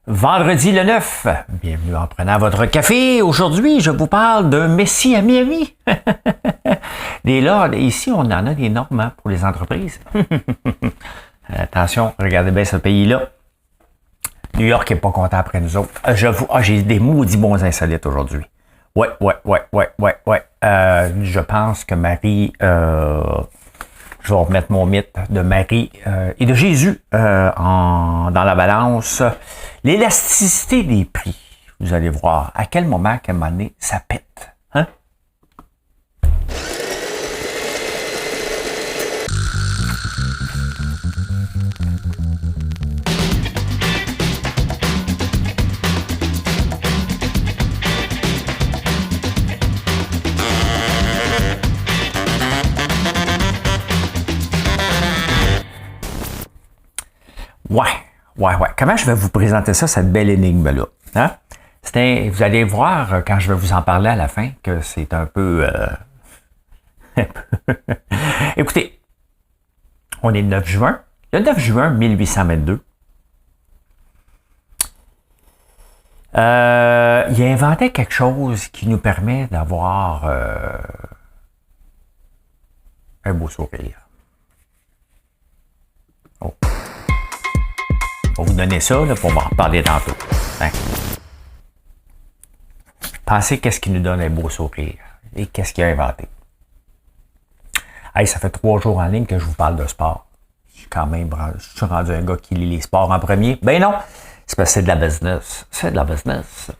Vendredi le 9, bienvenue en prenant votre café. Aujourd'hui, je vous parle d'un Messi à Miami. Ici, on en a des normes pour les entreprises. Attention, regardez bien ce pays-là. New York n'est pas content après nous autres. J'ai des maudits bons insolites aujourd'hui. Ouais. Je pense que Marie... je vais remettre mon mythe de Marie et de Jésus dans la balance. L'élasticité des prix. Vous allez voir à quel moment, à un moment donné, ça pète. Hein? Ouais. Comment je vais vous présenter ça, cette belle énigme-là? Hein? Vous allez voir, quand je vais vous en parler à la fin, que c'est un peu... Écoutez, on est le 9 juin. Le 9 juin 1822, il a inventé quelque chose qui nous permet d'avoir un beau sourire. Oh. On va vous donner ça là, pour m'en reparler tantôt. Hein? Pensez qu'est-ce qui nous donne un beau sourire et qu'est-ce qu'il a inventé. Hey, ça fait 3 jours en ligne que je vous parle de sport. Je suis rendu un gars qui lit les sports en premier. Ben non, c'est parce que c'est de la business. C'est de la business.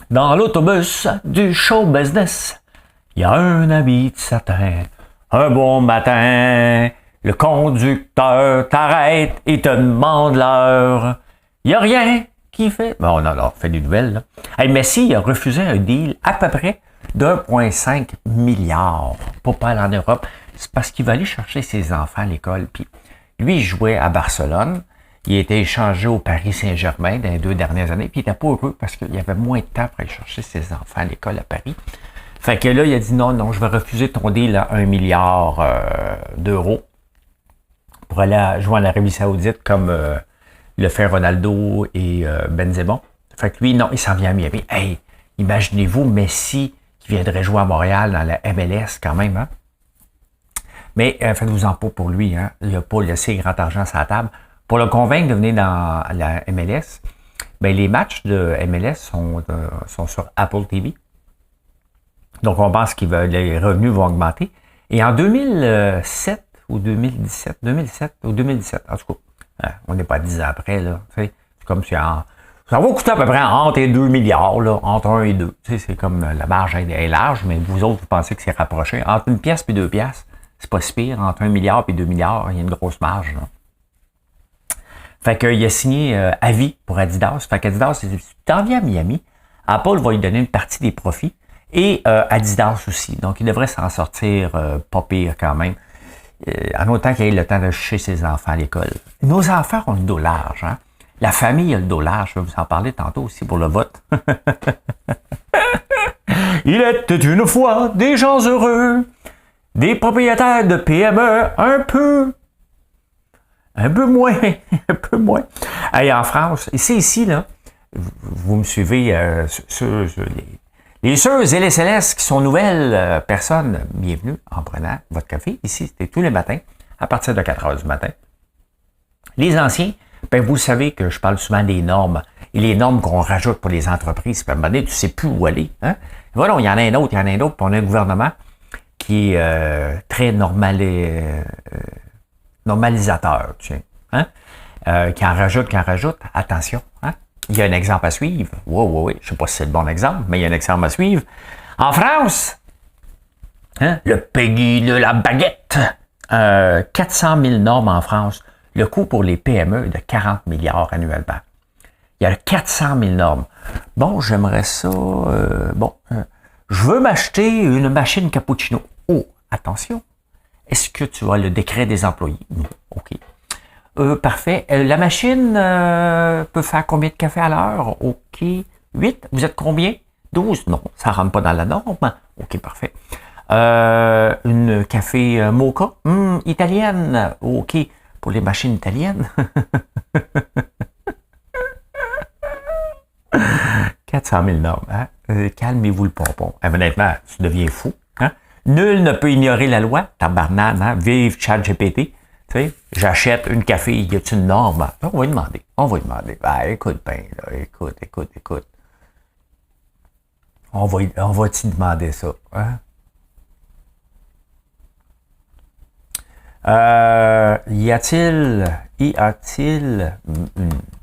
Dans l'autobus du show business, il y a un ami certain. Un bon matin, le conducteur t'arrête et te demande l'heure. Il n'y a rien qui fait... Bon, non, on fait des nouvelles, là. Hey, Messi a refusé un deal à peu près d'1,5 milliard pour pas aller en Europe. C'est parce qu'il va aller chercher ses enfants à l'école. Puis lui, il jouait à Barcelone. Il a été échangé au Paris Saint-Germain dans les 2 dernières années. Puis il n'était pas heureux parce qu'il y avait moins de temps pour aller chercher ses enfants à l'école à Paris. Fait que là, il a dit non, je vais refuser ton deal à 1 milliard d'euros. Pour aller jouer en Arabie Saoudite comme le fait Ronaldo et Benzema. Fait que lui, non, il s'en vient à Miami. Hey, imaginez-vous Messi qui viendrait jouer à Montréal dans la MLS quand même. Hein? Mais faites-vous-en pas pour lui. Hein? Il n'a pas laissé grand argent sur la table. Pour le convaincre de venir dans la MLS, ben, les matchs de MLS sont sur Apple TV. Donc, on pense que les revenus vont augmenter. Et en 2007, ou 2017, en tout cas, on n'est pas 10 ans après, là, c'est comme si ça va coûter à peu près entre et 2 milliards, là, entre 1 et 2, c'est comme la marge est large, mais vous autres, vous pensez que c'est rapproché, entre 1 pièce et 2 pièces, c'est pas si pire, entre 1 milliard et 2 milliards, il y a une grosse marge, là. Fait qu'il a signé à vie pour Adidas, fait qu'Adidas, si tu t'en viens à Miami, Apple va lui donner une partie des profits, et Adidas aussi, donc il devrait s'en sortir pas pire quand même. En autant qu'il ait le temps de chercher ses enfants à l'école. Nos enfants ont le dos large. Hein? La famille a le dos large. Je vais vous en parler tantôt aussi pour le vote. Il était une fois des gens heureux, des propriétaires de PME un peu moins. Hey, en France, ici, là, vous me suivez sur les sœurs et les célestes qui sont nouvelles personnes, bienvenue en prenant votre café. Ici, c'était tous les matins, à partir de 4 heures du matin. Les anciens, ben vous savez que je parle souvent des normes. Et les normes qu'on rajoute pour les entreprises, puis à un moment donné, tu ne sais plus où aller. Hein? Voilà, il y en a un autre, puis on a un gouvernement qui est très normalisateur, tu sais. Hein? Qui en rajoute, attention, hein? Il y a un exemple à suivre. Oui. Je ne sais pas si c'est le bon exemple, mais il y a un exemple à suivre. En France, hein, le pays de la baguette. 400 000 normes en France. Le coût pour les PME est de 40 milliards annuellement. Il y a 400 000 normes. Bon, j'aimerais ça... je veux m'acheter une machine cappuccino. Oh, attention. Est-ce que tu as le décret des employés? Non. OK. Parfait. La machine peut faire combien de café à l'heure? OK. 8. Vous êtes combien? 12. Non, ça ne rentre pas dans la norme. OK, parfait. Une café mocha? Italienne. OK. Pour les machines italiennes. 400 000 normes. Hein? Calmez-vous le pompon. Honnêtement, tu deviens fou. Hein? Nul ne peut ignorer la loi. Tabarnane, hein? Vive ChatGPT. Tu sais, j'achète une café, y a-t-il une norme? On va lui demander. On va lui demander. Ben, écoute bien, là. Écoute. On va t'y demander ça. Hein? Y a-t-il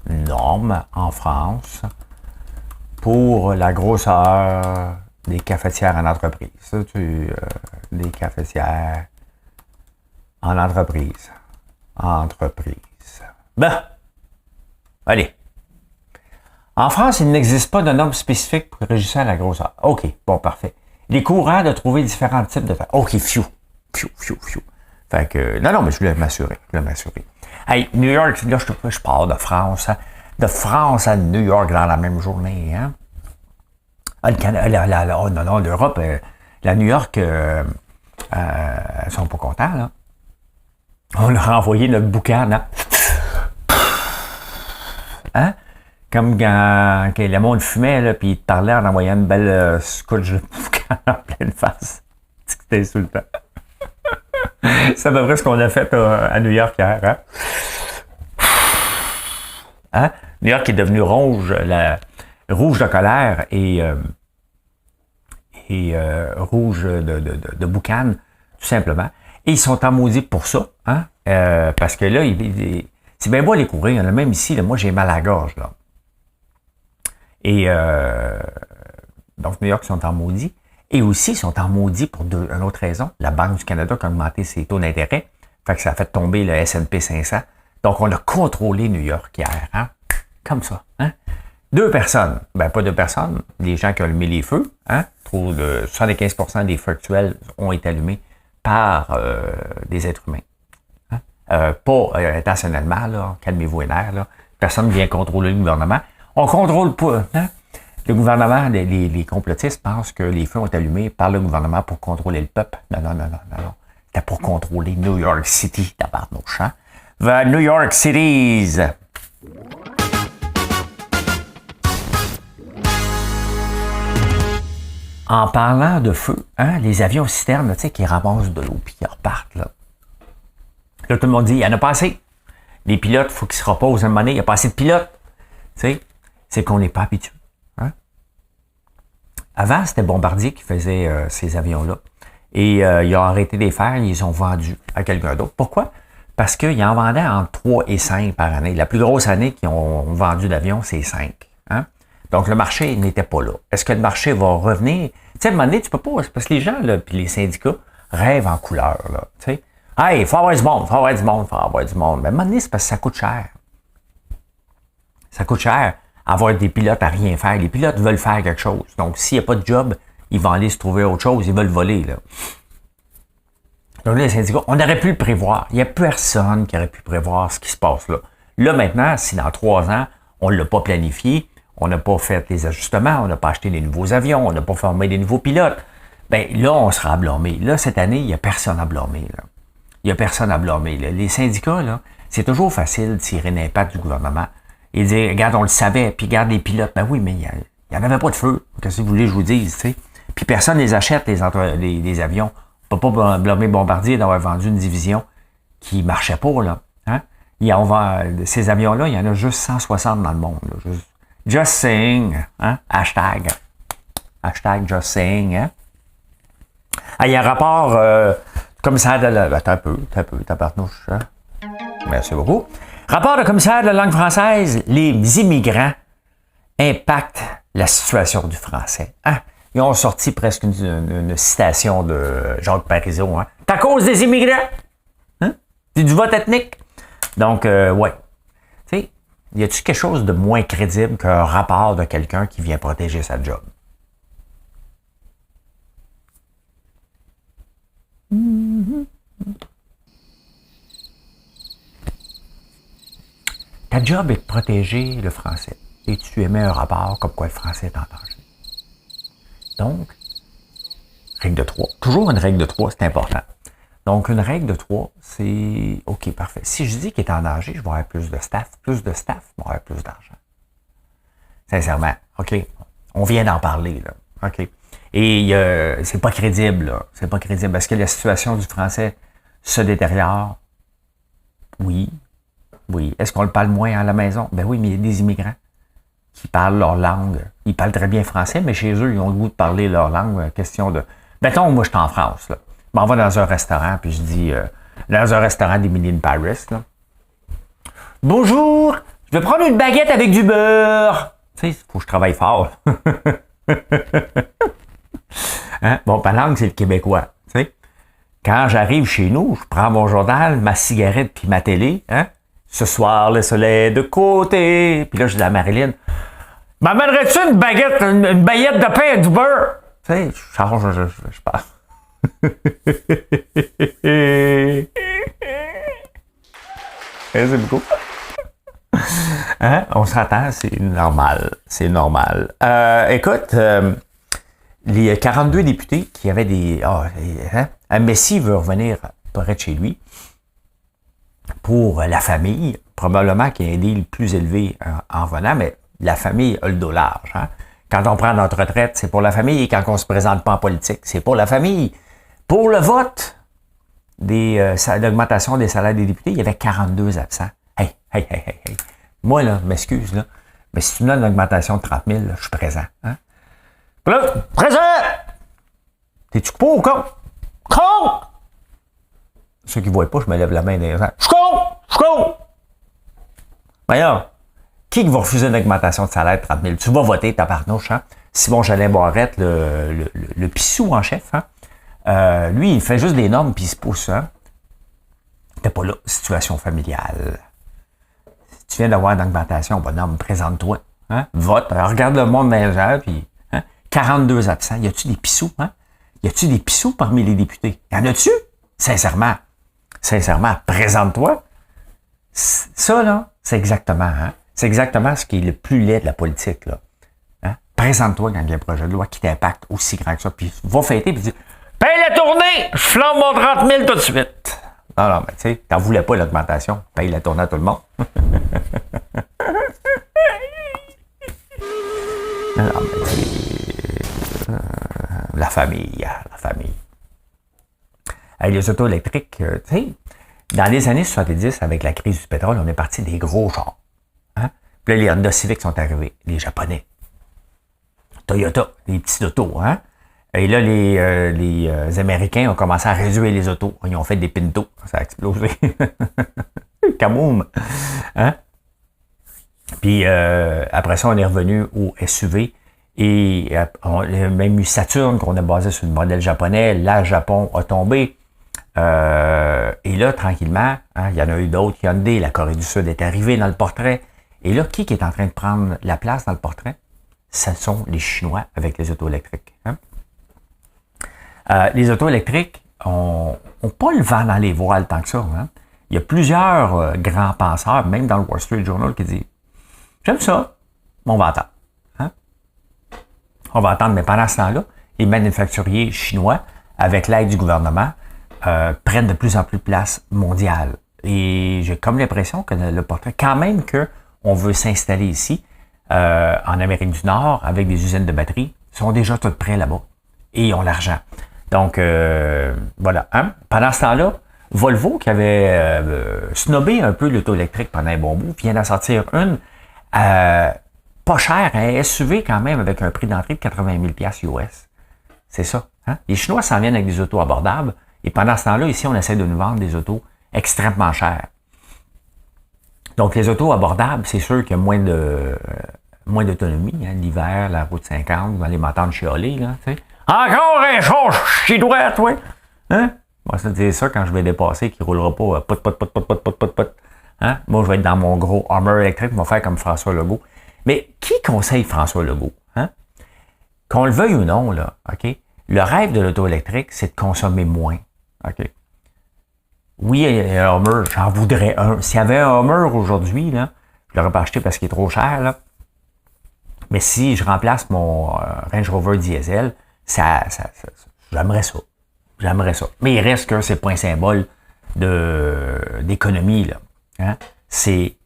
une norme en France pour la grosseur des cafetières en entreprise? Ça, des cafetières en entreprise. Ben, allez. En France, il n'existe pas de normes spécifiques pour régir la grosseur. OK, bon, parfait. Il est courant de trouver différents types de tailles. OK, fiu. Fait que, non, mais je voulais m'assurer. Hey, New York, là, je pars de France. Hein. De France à New York dans la même journée. Hein. Ah, le Canada, non, l'Europe, la New York, elles sont pas contents, là. On leur a envoyé notre boucan, là. Hein? Comme quand le monde fumait, là, puis il te parlait en envoyant une belle scotch de boucan en pleine face. C'était insultant. C'est à peu près ce qu'on a fait à New York hier. Hein? Hein? New York est devenu rouge de colère et rouge de boucan, tout simplement. Et ils sont en maudit pour ça. Hein? Parce que là, c'est bien beau aller courir. Là, même ici, là, moi, j'ai mal à la gorge. Là. Et donc, New York sont en maudit. Et aussi, ils sont en maudit pour une autre raison. La Banque du Canada qui a augmenté ses taux d'intérêt. Fait que ça a fait tomber le S&P 500. Donc, on a contrôlé New York hier. Hein? Comme ça. Hein? 2 personnes. Ben, pas 2 personnes. Les gens qui ont allumé les feux. Hein? 75% des feux actuels ont été allumés par des êtres humains. Hein? Pas intentionnellement. Là. Calmez-vous les nerfs. Là. Personne ne vient contrôler le gouvernement. On contrôle pas. Hein? Le gouvernement, les complotistes pensent que les feux ont été allumés par le gouvernement pour contrôler le peuple. Non. C'était pour contrôler New York City, tabarnouche. Hein? The New York Cities. En parlant de feu, hein, les avions citernes, tu sais, qui ramassent de l'eau puis qui repartent, là. Là, tout le monde dit, il n'y en a pas assez. Les pilotes, il faut qu'ils se reposent à un moment donné, il n'y a pas assez de pilotes. Tu sais, c'est qu'on n'est pas habitué. Hein? Avant, c'était Bombardier qui faisait ces avions-là. Et ils ont arrêté de les faire, ils les ont vendus à quelqu'un d'autre. Pourquoi? Parce qu'ils en vendaient entre 3 et 5 par année. La plus grosse année qu'ils ont vendu d'avions, c'est 5. Hein? Donc, le marché n'était pas là. Est-ce que le marché va revenir? Tu sais, à un moment donné, tu peux pas, parce que les gens, là, puis les syndicats rêvent en couleur, là. Tu sais, hey, il faut avoir du monde. Mais à un moment donné, c'est parce que ça coûte cher. Ça coûte cher avoir des pilotes à rien faire. Les pilotes veulent faire quelque chose. Donc, s'il n'y a pas de job, ils vont aller se trouver autre chose. Ils veulent voler, là. Donc, là, les syndicats, on aurait pu le prévoir. Il n'y a personne qui aurait pu prévoir ce qui se passe là. Là, maintenant, si dans 3 ans, on ne l'a pas planifié, on n'a pas fait les ajustements, on n'a pas acheté des nouveaux avions, on n'a pas formé des nouveaux pilotes, bien là, on sera blâmé. Là, cette année, il n'y a personne à blâmer. Là. Il n'y a personne à blâmer. Là. Les syndicats, là, c'est toujours facile de tirer l'impact du gouvernement et dire, regarde, on le savait, puis regarde les pilotes. Ben oui, mais il n'y en avait pas de feu. Qu'est-ce que vous voulez que je vous dise, tu sais? Puis personne ne les achète, les avions. On ne peut pas blâmer Bombardier d'avoir vendu une division qui ne marchait pas, là. Hein? Ces avions-là, il y en a juste 160 dans le monde. Là. Just saying. Hein? Hashtag just saying. Hein? Ah, il y a un rapport commissaire de la... Attends un peu, tabarnouche. Hein? Merci beaucoup. Rapport de commissaire de la langue française, les immigrants impactent la situation du français. Hein? Ils ont sorti presque une citation de Jacques Parizeau. Hein? C'est à cause des immigrants. Hein? C'est du vote ethnique. Donc, ouais. Tu sais, y a-t-il quelque chose de moins crédible qu'un rapport de quelqu'un qui vient protéger sa job? Ta job est de protéger le français. Et tu émets un rapport comme quoi le français est en danger. Donc, règle de 3. Toujours une règle de 3, c'est important. Donc, une règle de 3, c'est OK, parfait. Si je dis qu'il est en danger, je vais avoir plus de staff. Plus de staff, je vais avoir plus d'argent. Sincèrement, OK, On vient d'en parler, là. OK? Et c'est pas crédible, là. C'est pas crédible. Est-ce que la situation du français se détériore? Oui. Oui. Est-ce qu'on le parle moins à la maison? Ben oui, mais il y a des immigrants qui parlent leur langue. Ils parlent très bien français, mais chez eux, ils ont le goût de parler leur langue. Question de... Mettons, moi, je suis en France, là. Je m'en vais dans un restaurant, puis je dis... dans un restaurant d'Emily in Paris, là. Bonjour! Je vais prendre une baguette avec du beurre! Tu sais, il faut que je travaille fort. Hein? Bon, ma langue, c'est le québécois. Tu sais? Quand j'arrive chez nous, je prends mon journal, ma cigarette puis ma télé. Hein? Ce soir, le soleil de côté. Puis là, je dis à Marilyn, m'amènerais-tu une baguette de pain avec du beurre? Tu sais, je change, je parle. C'est beaucoup. Hein? On s'entend, c'est normal. C'est normal. Écoute, les 42 députés qui avaient des... Messi veut revenir près de chez lui pour la famille, probablement qu'il y a un deal plus élevé en venant, mais la famille a le dos large. Hein? Quand on prend notre retraite, c'est pour la famille, et quand on ne se présente pas en politique, c'est pour la famille. Pour le vote l'augmentation des salaires des députés, il y avait 42 absents. Hey. Moi, là, m'excuse, là, mais si tu me donnes une augmentation de 30 000, là, je suis présent. Hein? Là, présent! T'es-tu pour ou contre? Contre! Ceux qui ne voient pas, je me lève la main des gens. Je suis contre! D'ailleurs, qui va refuser une augmentation de salaire de 30 000? Tu vas voter, tabarnouche, hein? Simon Jolin-Barrette, le pissou en chef, hein? Lui, il fait juste des normes puis il se pousse, hein? T'es pas là. Situation familiale. Si tu viens d'avoir une augmentation, bonhomme, présente-toi. Hein? Vote. Regarde le monde dans les airs, puis... Hein? 42 absents. Y a-tu des pissous, hein? Y a-tu des pissous parmi les députés? Y en a-tu? Sincèrement, présente-toi. Ça, là, c'est exactement, hein? C'est exactement ce qui est le plus laid de la politique, là. Hein? Présente-toi quand il y a un projet de loi qui t'impacte aussi grand que ça, puis va fêter, puis dis « Paye la tournée! Je flambe mon 30 000 tout de suite! » Non, mais tu sais, t'en voulais pas l'augmentation. Paye la tournée à tout le monde. Non, mais tu sais, la famille. Hey, les autos électriques, tu sais, dans les années 70, avec la crise du pétrole, on est parti des gros chars. Hein? Puis là, les Honda Civic sont arrivés, les Japonais. Toyota, les petits autos, hein? Et là, les Américains ont commencé à réduire les autos. Ils ont fait des Pinto. Ça a explosé. Camoum. Hein? Puis après ça, on est revenu au SUV. Et on a même eu Saturn qu'on a basé sur le modèle japonais. Là, le Japon a tombé. Et là, tranquillement, hein, il y en a eu d'autres. Hyundai, la Corée du Sud est arrivée dans le portrait. Et là, qui est en train de prendre la place dans le portrait? Ce sont les Chinois avec les autos électriques. Hein? Les autos électriques ont pas le vent dans les voiles tant que ça. Hein? Il y a plusieurs grands penseurs, même dans le Wall Street Journal, qui disent « J'aime ça, mais on va attendre. Hein? » On va attendre, mais pendant ce temps-là, les manufacturiers chinois, avec l'aide du gouvernement, prennent de plus en plus de place mondiale. Et j'ai comme l'impression que le portrait, quand même qu'on veut s'installer ici, en Amérique du Nord, avec des usines de batteries, sont déjà toutes prêts là-bas. Et ils ont l'argent. Donc, voilà. Hein? Pendant ce temps-là, Volvo, qui avait snobé un peu l'auto électrique pendant un bon bout, vient d'en sortir une pas chère, un SUV quand même, avec un prix d'entrée de 80 000 US. C'est ça. Hein? Les Chinois s'en viennent avec des autos abordables. Et pendant ce temps-là, ici, on essaie de nous vendre des autos extrêmement chères. Donc, les autos abordables, c'est sûr qu'il y a moins d'autonomie. Hein? L'hiver, la route 50, vous allez m'entendre chialer, là, tu sais. Encore un char chinois, toi! Hein? Moi, ça dire ça quand je vais dépasser, qu'il ne roulera pas pot. Hein? Moi, je vais être dans mon gros Hummer électrique, je vais faire comme François Legault. Mais qui conseille François Legault? Hein? Qu'on le veuille ou non, là, OK? Le rêve de l'auto électrique, c'est de consommer moins. OK? Oui, un Hummer, j'en voudrais un. S'il y avait un Hummer aujourd'hui, là, je l'aurais pas acheté parce qu'il est trop cher, là. Mais si je remplace mon Range Rover diesel, j'aimerais ça. Mais il reste que c'est pas un symbole d'économie, là. Hein? C'est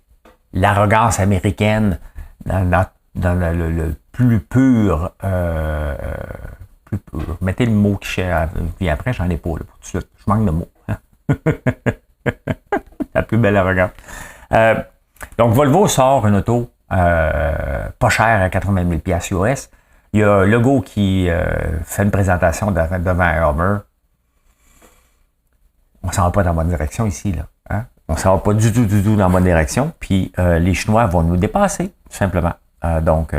l'arrogance américaine dans dans le plus pur, plus pur. Mettez le mot qui puis après, j'en ai pas, là, pour tout de suite. Je manque de mots. Hein? La plus belle arrogante. Donc, Volvo sort une auto pas chère à 80 000 $ US. Il y a Legault qui fait une présentation devant un Hummer. On s'en va pas dans la bonne direction ici, là. Hein? On s'en va pas du tout dans la bonne direction. Puis les Chinois vont nous dépasser, tout simplement. Donc,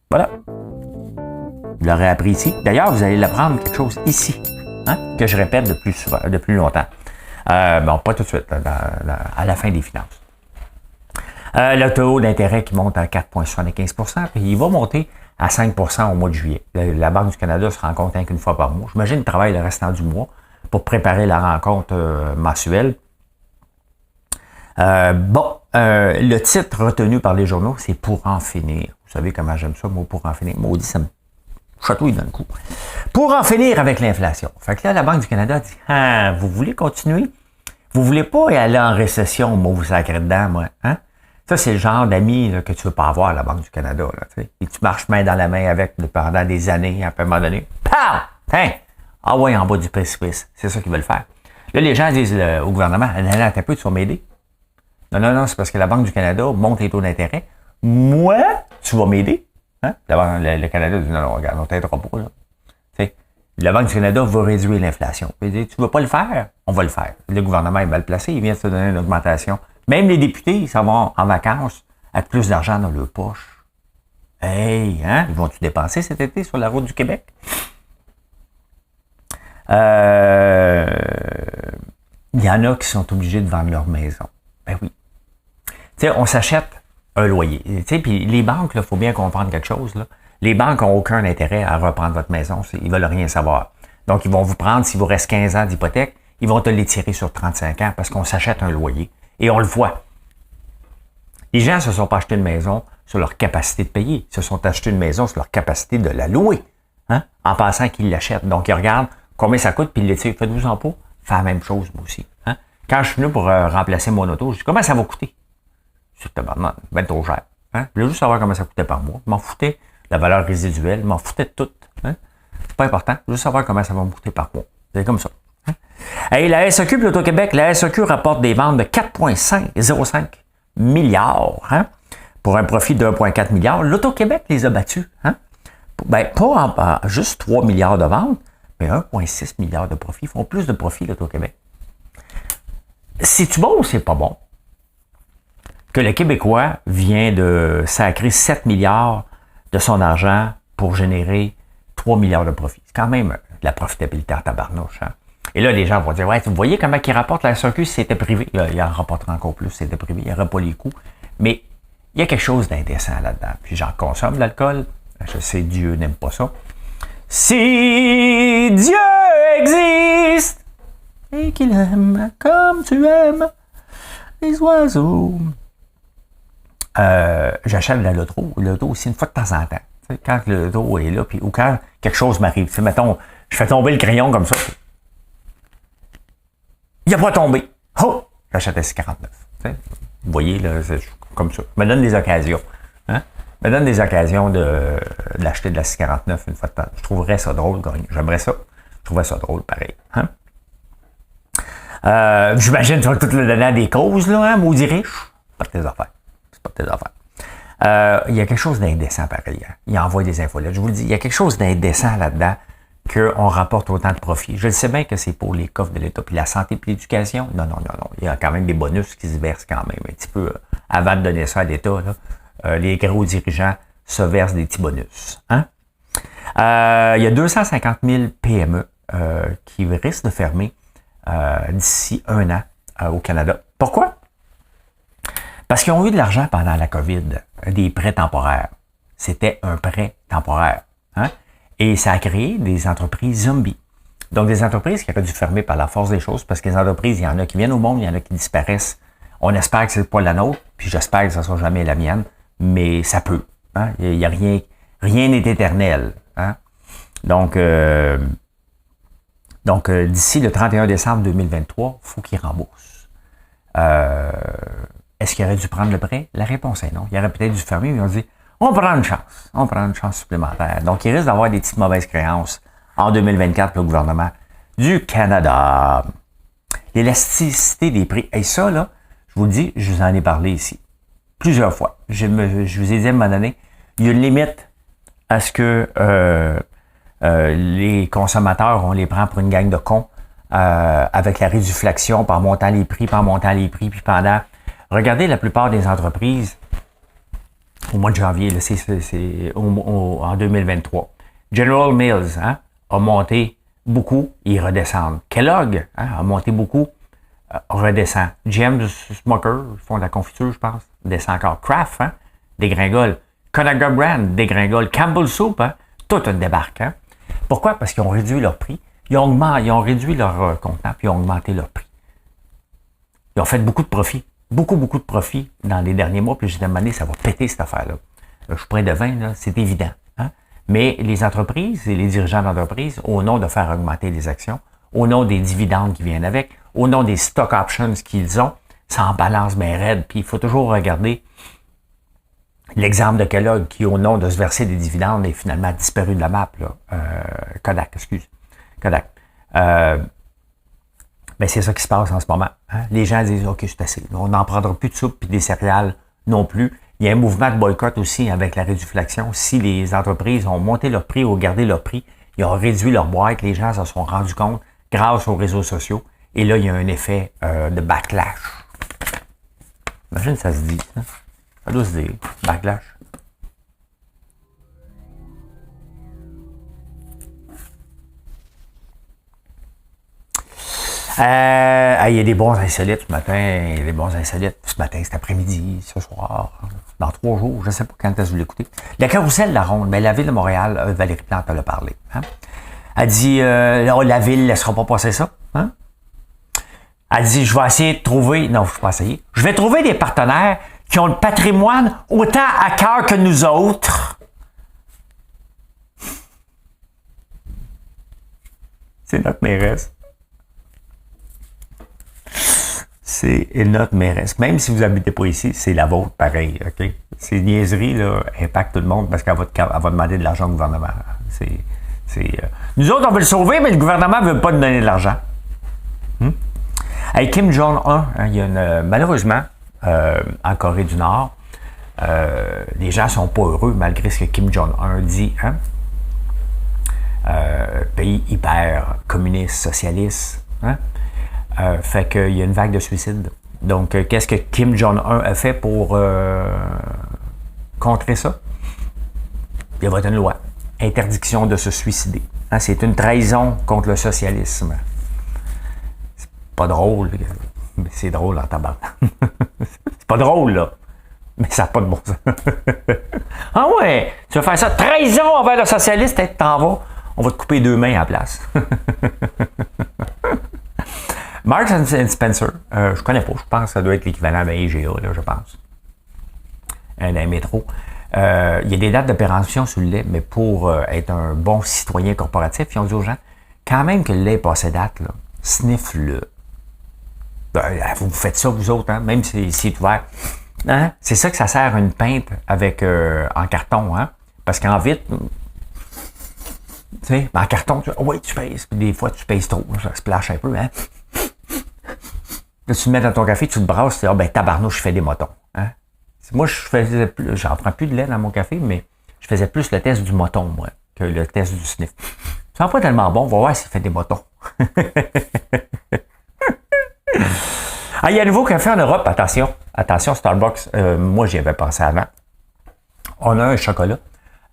voilà. Vous l'aurez appris ici. D'ailleurs, vous allez l'apprendre quelque chose ici, hein? Que je répète de plus longtemps. Bon, pas tout de suite, à la fin des finances. Le taux d'intérêt qui monte à 4,75 %, puis il va monter à 5 % au mois de juillet. La Banque du Canada se rencontre qu'une fois par mois. J'imagine qu'ils travaillent le restant du mois pour préparer la rencontre mensuelle. Le titre retenu par les journaux, c'est « Pour en finir ». Vous savez comment j'aime ça, moi, « pour en finir ». Maudit, ça me chatouille dans le coup. Pour en finir avec l'inflation. Fait que là, la Banque du Canada dit « Ah, vous voulez continuer? Vous voulez pas aller en récession, moi, vous sacrez dedans, moi, hein? » Ça, c'est le genre d'amis là, que tu veux pas avoir à la Banque du Canada. Là, et tu marches main dans la main avec pendant des années, à un moment donné. Pam! Hein? Ah ouais, en bas du précipice. C'est ça qu'ils veulent faire. Là, les gens disent au gouvernement, non, t'as peu, tu vas m'aider. Non, c'est parce que la Banque du Canada monte les taux d'intérêt. Moi, tu vas m'aider. Hein? Le Canada dit, non, regarde, on t'aidera pas. Là. T'sais, la Banque du Canada va réduire l'inflation. Il dit, tu veux pas le faire? On va le faire. Le gouvernement est mal placé, il vient de te donner une augmentation. Même les députés, ils s'en vont en vacances avec plus d'argent dans leur poche. Hey, hein? Ils vont-tu dépenser cet été sur la route du Québec? Il y en a qui sont obligés de vendre leur maison. Ben oui. Tu sais, on s'achète un loyer. Tu sais, puis les banques, il faut bien comprendre quelque chose. Là. Les banques n'ont aucun intérêt à reprendre votre maison. Ils veulent rien savoir. Donc, ils vont vous prendre, s'il vous reste 15 ans d'hypothèque, ils vont te l'étirer sur 35 ans parce qu'on s'achète un loyer. Et on le voit. Les gens ne se sont pas achetés une maison sur leur capacité de payer. Ils se sont achetés une maison sur leur capacité de la louer. Hein? En pensant qu'ils l'achètent. Donc, ils regardent combien ça coûte, puis ils l'étirent. Faites-vous en pas. Fais la même chose, moi aussi. Hein? Quand je suis venu pour remplacer mon auto, je dis, comment ça va coûter? C'était ben trop cher. Hein? Je voulais juste savoir comment ça coûtait par mois. Je m'en foutais de la valeur résiduelle. Je m'en foutais de tout. Hein? C'est pas important. Je veux juste savoir comment ça va me coûter par mois. C'est comme ça. Hein? Et la SAQ, puis l'Auto-Québec, la SAQ rapporte des ventes de 4,05 milliards, hein? Pour un profit de 1,4 milliard. L'Auto-Québec les a battus. Hein? Ben, pas juste 3 milliards de ventes, mais 1,6 milliard de profit. Ils font plus de profit, l'Auto-Québec. C'est-tu bon ou c'est pas bon? Que le Québécois vient de sacrer 7 milliards de son argent pour générer 3 milliards de profit. C'est quand même de la profitabilité en tabarnouche. Hein? Et là, les gens vont dire, ouais, vous voyez comment il rapporte la SAQ si c'était privé? Il en rapporterait encore plus si c'était privé. Il n'y aurait pas les coûts. Mais il y a quelque chose d'indécent là-dedans. Puis j'en consomme de l'alcool. Je sais, Dieu n'aime pas ça. Si Dieu existe et qu'il aime comme tu aimes les oiseaux. J'achète de la loto aussi une fois de temps en temps. T'sais, quand le loto est là, puis, ou quand quelque chose m'arrive. Mettons, je fais tomber le crayon comme ça. Il n'a pas tombé. Oh! J'achète à 6,49. Vous voyez, là, c'est comme ça. Je me donne des occasions. Hein? Je me donne des occasions de l'acheter de la 6,49 une fois de temps. Je trouverais ça drôle. J'aimerais ça. Je trouverais ça drôle, pareil. Hein? J'imagine que tu vas tout le donner à des causes, là, hein, maudit riche. Pas de tes affaires. C'est pas de tes affaires. Il y a quelque chose d'indécent, pareil. Hein? Il envoie des infos là. Je vous le dis, il y a quelque chose d'indécent là-dedans qu'on rapporte autant de profit. Je le sais bien que c'est pour les coffres de l'État. Puis la santé et l'éducation, non. Il y a quand même des bonus qui se versent quand même un petit peu avant de donner ça à l'État. Là, les gros dirigeants se versent des petits bonus. Hein? Il y a 250 000 PME qui risquent de fermer d'ici un an au Canada. Pourquoi? Parce qu'ils ont eu de l'argent pendant la COVID, des prêts temporaires. C'était un prêt temporaire. Hein? Et ça a créé des entreprises zombies. Donc, des entreprises qui auraient dû fermer par la force des choses, parce que les entreprises, il y en a qui viennent au monde, il y en a qui disparaissent. On espère que c'est pas la nôtre, puis j'espère que ça sera jamais la mienne, mais ça peut. Hein? Il y a rien n'est éternel. Hein? Donc, d'ici le 31 décembre 2023, il faut qu'ils remboursent. Est-ce qu'il aurait dû prendre le prêt? La réponse est non. Il aurait peut-être dû fermer, mais ils ont dit, on prend une chance. On prend une chance supplémentaire. Donc, il risque d'avoir des petites mauvaises créances en 2024 pour le gouvernement du Canada. L'élasticité des prix. Et ça, là, je vous le dis, je vous en ai parlé ici. Plusieurs fois. Je vous ai dit à un moment donné, il y a une limite à ce que les consommateurs, on les prend pour une gang de cons avec la réduflation, par montant les prix, puis pendant... Regardez la plupart des entreprises, au mois de janvier, là, en 2023. General Mills a monté beaucoup, ils redescendent. Kellogg a monté beaucoup, redescend. James Smucker, ils font de la confiture, je pense, descend encore. Kraft, dégringole. Conagra Brand, dégringole. Campbell Soup, tout un débarque. Pourquoi? Parce qu'ils ont réduit leur prix. Ils ont réduit leur contenant, puis ils ont augmenté leur prix. Ils ont fait beaucoup de profit. Beaucoup de profit dans les derniers mois, puis j'ai demandé, ça va péter cette affaire-là. Je suis près de 20, là, c'est évident. Mais les entreprises et les dirigeants d'entreprise, au nom de faire augmenter les actions, au nom des dividendes qui viennent avec, au nom des stock options qu'ils ont, ça en balance bien raide. Puis il faut toujours regarder l'exemple de Kellogg qui, au nom de se verser des dividendes, est finalement disparu de la map. Là. Kodak. Ben c'est ça qui se passe en ce moment. Les gens disent, OK, c'est assez. On n'en prendra plus de soupe puis des céréales non plus. Il y a un mouvement de boycott aussi avec la réduflation. Si les entreprises ont monté leur prix ou gardé leur prix, ils ont réduit leur boîte, les gens se sont rendus compte grâce aux réseaux sociaux. Et là, il y a un effet de backlash. Imagine ça se dit. Ça doit se dire. Backlash. Il y a des bons insolites ce matin. Il y a des bons insolites ce matin, cet après-midi, ce soir, dans 3 jours. Je ne sais pas quand est-ce que vous l'écoutez. La carrousel de la ronde, mais la ville de Montréal, Valérie Plante en a parlé. Elle dit, la ville ne laissera pas passer ça. Elle dit, je vais essayer de trouver... Non, je ne vais pas essayer. Je vais trouver des partenaires qui ont le patrimoine autant à cœur que nous autres. C'est notre mairesse. C'est notre mairesse. Même si vous n'habitez pas ici, c'est la vôtre, pareil. OK? Ces niaiseries là, impactent tout le monde parce qu'elle va demander de l'argent au gouvernement. Nous autres, on veut le sauver, mais le gouvernement ne veut pas nous donner de l'argent. Avec Kim Jong-un, il y a malheureusement, en Corée du Nord, les gens ne sont pas heureux malgré ce que Kim Jong-un dit. Pays hyper communiste, socialiste. Fait qu'il y a une vague de suicides. Donc, qu'est-ce que Kim Jong-un a fait pour contrer ça? Il a voté une loi. Interdiction de se suicider. C'est une trahison contre le socialisme. C'est pas drôle, mais c'est drôle en tabac. C'est pas drôle, là. Mais ça n'a pas de bon sens. Ah ouais, tu vas faire ça. Trahison envers le socialiste, t'en vas. On va te couper 2 mains à la place. Marks & Spencer, je connais pas, je pense que ça doit être l'équivalent d'un IGA, là, je pense. D'un métro. Il y a des dates d'opération sur le lait, mais pour être un bon citoyen corporatif, ils ont dit aux gens, quand même que le lait est passé date, là, sniff-le. Vous faites ça, vous autres, même si c'est ouvert. C'est ça que ça sert une pinte avec en carton, parce qu'en vitre, tu sais, en carton, tu pèses, puis des fois tu pèses trop, ça splash un peu, Là, tu te mets dans ton café, tu te brasses, tu dis, tabarnouche, je fais des motons. Moi, j'en prends plus de lait dans mon café, mais je faisais plus le test du moton, moi, que le test du sniff. Ça n'est pas tellement bon, on va voir s'il fait des motons. Il y a un nouveau café en Europe, attention, Starbucks, moi j'y avais pensé avant. On a un chocolat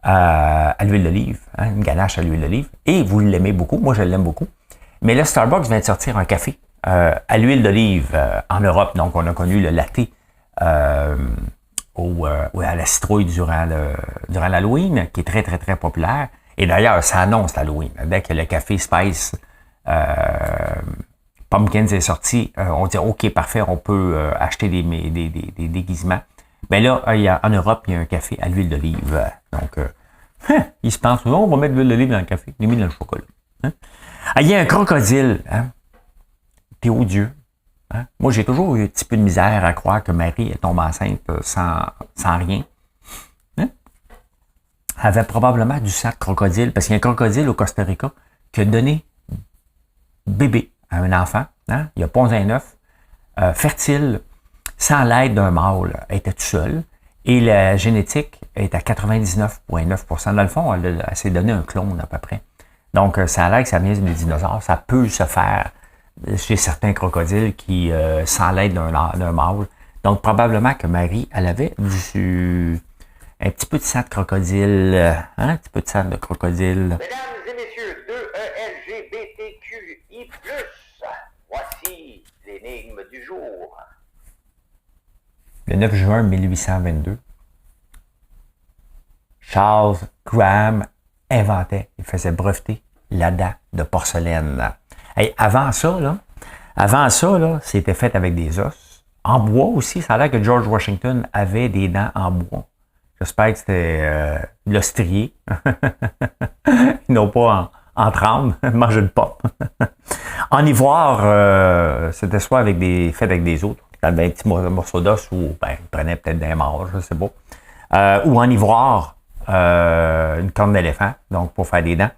à l'huile d'olive, une ganache à l'huile d'olive, et vous l'aimez beaucoup, moi je l'aime beaucoup. Mais là, Starbucks vient de sortir un café à l'huile d'olive en Europe. Donc, on a connu le latte à la citrouille durant l'Halloween, qui est très, très, très populaire. Et d'ailleurs, ça annonce l'Halloween. Dès que le café Spice Pumpkins est sorti, on dit, OK, parfait, on peut acheter des déguisements. Ben là, en Europe, il y a un café à l'huile d'olive. Donc, ils se pensent, on va mettre de l'huile d'olive dans le café, les mis dans le chocolat. Il y a un crocodile. T'es odieux. Moi, j'ai toujours eu un petit peu de misère à croire que Marie est tombée enceinte sans rien. avait probablement du sang de crocodile, parce qu'il y a un crocodile au Costa Rica qui a donné bébé à un enfant, hein? Il a pondé un œuf, fertile, sans l'aide d'un mâle, elle était tout seule, et la génétique est à 99,9%. Dans le fond, elle s'est donné un clone à peu près. Donc, ça a l'air que ça vient des dinosaures, ça peut se faire chez certains crocodiles qui, sans l'aide d'un mâle. Donc, probablement que Marie, elle avait un petit peu de sang de crocodile, hein? Un petit peu de sang de crocodile. Mesdames et messieurs, 2LGBTQI+, voici l'énigme du jour. Le 9 juin 1822, Charles Graham inventait, il faisait breveter la dent de porcelaine. Hey, avant ça, c'était fait avec des os. En bois aussi, ça a l'air que George Washington avait des dents en bois. J'espère que c'était l'ostrier. Ils n'ont pas en tremble, manger de pomme. En ivoire, c'était soit fait avec des autres. Il y avait un petit morceau d'os ou ils prenaient peut-être des morts, je ne sais pas. Ou en ivoire, une corne d'éléphant, donc pour faire des dents.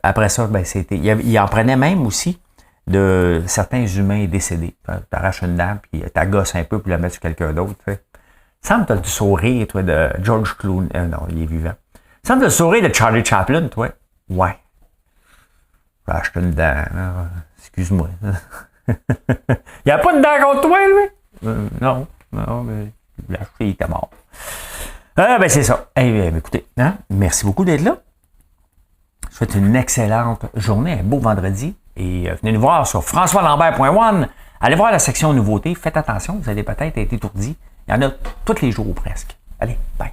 Après ça, il en prenait même aussi de certains humains décédés. Tu arraches une dent, puis tu gosses un peu pour la mettre sur quelqu'un d'autre. Tu sais. Semble que tu as le sourire, toi, de George Clooney. Non, il est vivant. Semble le sourire de Charlie Chaplin, toi. Ouais. J'ai acheté une dent. Excuse-moi. Il n'y a pas de dent contre toi, lui? Non, mais la fille était mort. C'est ça. Écoutez, hein? Merci beaucoup d'être là. Je vous souhaite une excellente journée, un beau vendredi. Et venez nous voir sur françoislambert.one. Allez voir la section nouveautés. Faites attention, vous allez peut-être être étourdi. Il y en a tous les jours presque. Allez, bye.